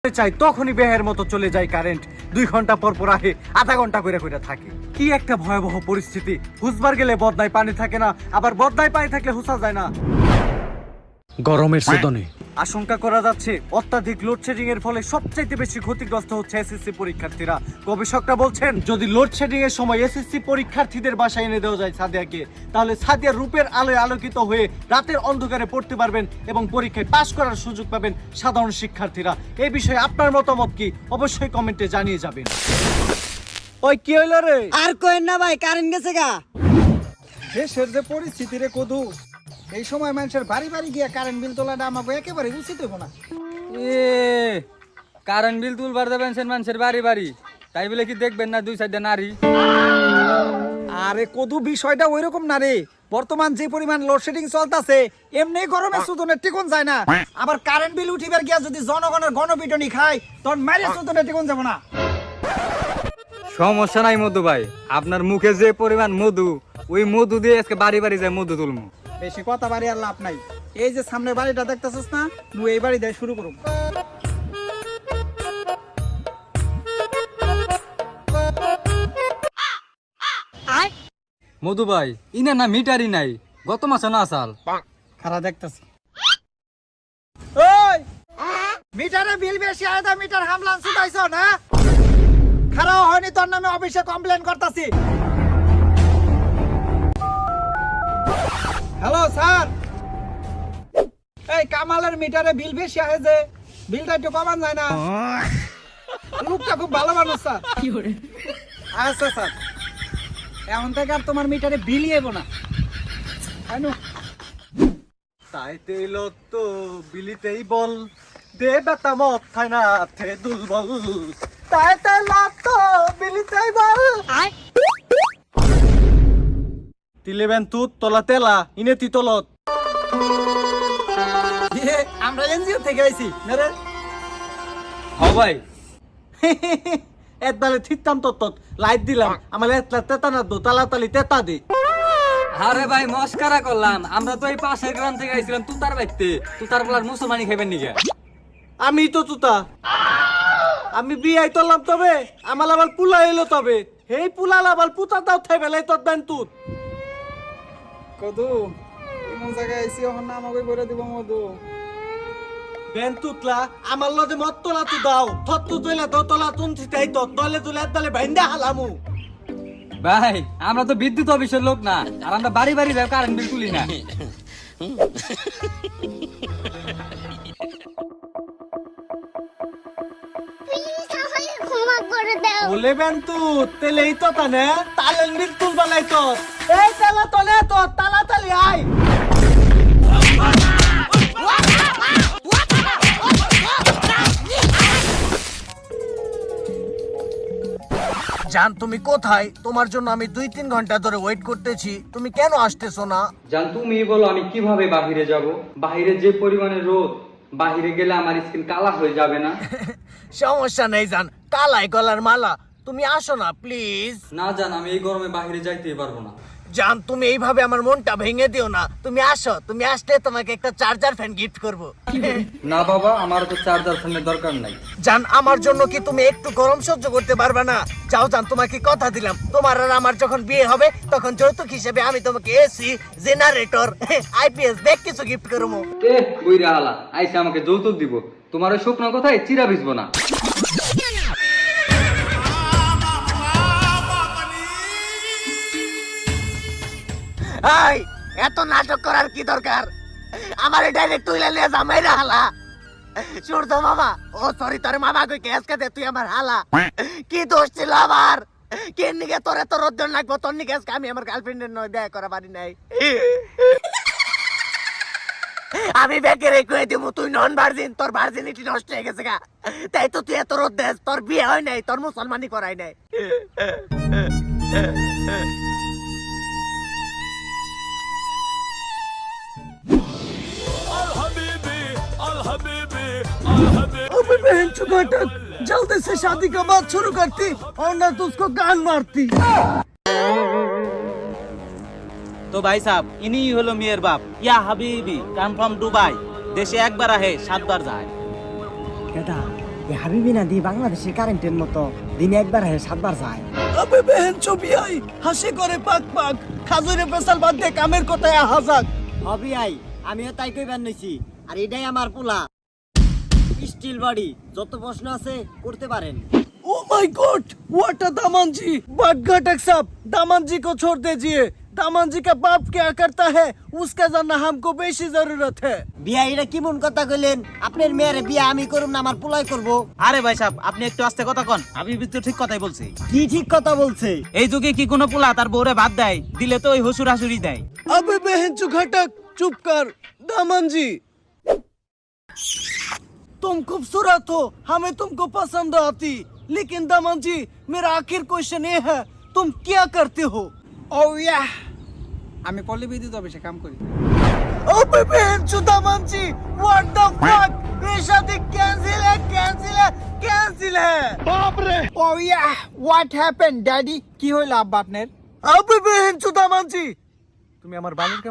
চাই তখনই বেহের মতো চলে যায় কারেন্ট, 2 ঘন্টা পর পর আহে, আধা ঘন্টা করে করে থাকে। কি একটা ভয়াবহ পরিস্থিতি। হুসবার গেলে বদনায় পানি থাকে না, আবার বদনায় পানি থাকলে হুসা যায় না। গরমের সদনে আশঙ্কা করা যাচ্ছে অত্যাধিক লোডশেডিং এর ফলে সবচাইতে বেশি ক্ষতিগ্রস্ত হচ্ছে এসএসসি পরীক্ষার্থীরা। গবেষকরা বলছেন যদি লোডশেডিং এর সময় এসএসসি পরীক্ষার্থীদের বাসায় এনে দেওয়া যায় সাদিয়াকে, তাহলে সাদিয়া রূপের আলোয় আলোকিত হয়ে রাতের অন্ধকারে পড়তে পারবেন এবং পরীক্ষায় পাশ করার সুযোগ পাবেন সাধারণ শিক্ষার্থীরা। এই বিষয়ে আপনার মতামত কি অবশ্যই কমেন্টে জানিয়ে যাবেন। ওই কি হইল রে? আর কইন না ভাই, কারেন্ট গেছে গা। দেশের যে পরিস্থিতি রে কদু, এই সময় মানুষের বাড়ি বাড়ি গিয়া কারেন্ট বিল তোলাটা আমাকে একেবারে উচিত হইব না। কারেন্ট বিল তুলবার দেবেন মানুষের বাড়ি বাড়ি, তাই বলে কি দেখবেন না 2 সাইডে নারী? আরে কদু, বিষয়টা ওইরকম না রে। বর্তমান যে পরিমাণ লোডশেডিং চলতেছে, এমনি গরমে সুতনের টিকুন যায় না। আবার কারেন্ট বিল উঠিবার গিয়া যদি জনগণের গণপিটনি খায়, তখন মারে সুতনের টিকুন যাব না। সমস্যা নাই মধু ভাই, আপনার মুখে যে পরিমাণ মধু, ওই মধু দিয়ে আজকে বাড়ি বাড়ি যায় মধু তুলমু। বেশি কথা বাড়ি আর লাভ নাই। এই যে সামনে বাড়িটা দেখতেছিস না, তুই এই বাড়ি দিয়ে শুরু করুন। মধু ভাই, ইনা না মিটারই নাই, গত মাসে না আসাল খারা দেখতেছি। ওই মিটারে বিল বেশি আয়দা, মিটার হামলান শুধাইছ না? খারাপ হয়নি তোর নামে অফিসে কমপ্লেন করতেছি। হ্যালো স্যার, এই কামালের মিটারে বিল বেশি আহে যে, বিলটা একটু কমান যায় না? লোকটা খুব ভালো মানুষ স্যার। আচ্ছা স্যার, এখন থেকে আর তোমার মিটারে বিলই এবো না। তাইতে লত বিলিতেই বল, দে বেতা মত খায় না থে দুলবল। তাইতে লত বিলিতেই বল। তিলেবেন তুত তলা তেলা ইনে তিতলত। আমরা এনজিও থেকে আইছি না রে। হ ভাই, একবারে থিতাম তত লাইট দিলাম, আমার এতলা তেতা না দো তালাতালি তেতা দে। আরে ভাই মস্কারা করলাম, আমরা তো এই পাশের গ্রাম থেকে আইছিলাম তুতার বাইতে, তুতার বলার মুসলমানি খাইবেন নিগা। আমি তো তুতা, আমি বিয়াই তরলাম, তবে আমার আবার পুলা এলো, তবে হেই পুলাল আবার পুতা দাও থাই বেলাই তোর দেন তুত। কদু, এমন জায়গায় আইছি, এখন না আমাকে বলে দিব মধু। বেন তুতলা আমার লদে মত তোলা তু দাও, থত তু তৈলা দাও তোলা তুন থিতাই তো দলে তুলে দলে ভাইন্দা হালামু। ভাই আমরা তো বিদ্যুৎ অফিসের লোক না, আর আমরা বাড়ি বাড়ি যাই কারেন্ট বিল তুলি না। বলে বেন তু তেলে এই তো তানে তালেন বিল তুল বালাই তো, এই তালা তলে তো তালা তালি আই। জান তুমি কোথায়? তোমার জন্য আমি 2-3 ঘন্টা ধরে ওয়েট করতেছি, তুমি কেন আসতেছো না? জান তুমি বলো আমি কিভাবে বাহিরে যাব? বাহিরে যে পরিমাণে রোদ, বাহিরে গেলে আমার স্কিন কালা হয়ে যাবে না? সমস্যা নেই জান, কালাই গলার মালা, তুমি আসো না প্লিজ। না জান, আমি এই গরমে বাহিরে যাইতেই পারবো না। জান তুমি এইভাবে আমার মনটা ভেঙে দিও না, তুমি আসো, তুমি আসলে তোমাকে একটা চার্জার ফ্যান গিফট করব। না বাবা, আমার তো চার্জার ফ্যানের দরকার নাই। জান আমার জন্য কি তুমি একটু গরম সহ্য করতে পারবে না? যাও জান, তোমাকে কথা দিলাম, তোমার আর আমার যখন বিয়ে হবে তখন যৌতুক হিসেবে আমি তোমাকে এসি, জেনারেটর, আইপিএস ব্যাগ কিছু গিফট করবো। বুইরা হালা আইসা আমাকে যৌতুক দিব, তোমার ওই শুকনো কথায় চিরা ভিজবো না। এই এত নাটক করার কি দরকার? আমার ডাইরেক্ট তুইলা নিয়ে জামাইরা হালা। সূর্য মামা, ও সরি তোর মামা কই কেস কে দে, তুই আমার হালা। কি দোষ ছিল আমার? কেন নিকে তোরে তো রোদ্দন লাগবো, তোর নিকে আজকে আমি আমার গার্লফ্রেন্ডের নয় দেখা করা পারি নাই। আমি বেকেরে কই দিমু তুই নন ভার্জিন, তোর ভার্জিনিটি নষ্ট হয়ে গেছে গা, তাই তো তুই এত রোদ দেস, তোর বিয়ে হয় নাই, তোর মুসলমানি করাই নাই। अबे बहन चुका जल्दी से शादी का बात शुरू करती और ना तो उसको गान मारती। तो भाई साहब इन्हीं হলো মেয়ের বাপ, ইয়া হাবিবি কাম ফ্রম দুবাই, দেশে একবার আহে 7 বার যায়। কেডা এই হাবিবি না দি বাংলাদেশের কারেন্টের মতো দিনে একবার হয়ে 7 বার যায়। আবে বেহেন ছবি আই হাসি করে পাক পাক খাজুরে পেশাল বাদ দে কামের কথায় আহাজাক। হবি আই আমিও তাই কইবার নইছি। আর এটাই আমার পোলা স্টিল বডি, যত প্রশ্ন আছে করতে পারেন। Oh my God what a दामन जी बट घटक साहब दामन जी को छोड़ दीजिए दामन जी का बाप क्या करता है उसका जानना हमको बेशी जरूरत है। বিয়া এটা কেমন কথা কইলেন? আপনার মেয়ের বিয়া আমি করুম না আমার পোলাই করব? আরে ভাই সাহেব আপনি একটু আস্তে কথা কন, আমি তো ঠিক কথাই বলছি। কি ঠিক কথা বলছে? এই যুগে কি কোনো পোলা তার বউরে ভাত দেয়? দিলে তো ওই হসুর হাসুরি দেয়। अबे बहन चो घटक चुप कर दामन जी तुम खूबसूरत हो हमें तुमको पसंद आती लेकिन दामन जी मेरा आखिर क्वेश्चन ये है तुम क्या करते हो। ও ইয়া আমি পল্লী বিদ্যুৎ অফিসে কাম করি। अबे बहन चो दामन जी व्हाट द फक ये शादी कैंसिल है बाप रे। ও ইয়া হোয়াট হ্যাপেন্ড ড্যাডি কি হইল আব্বা আপনার? अबे बहन चो दामन जी তুমি আমার বালির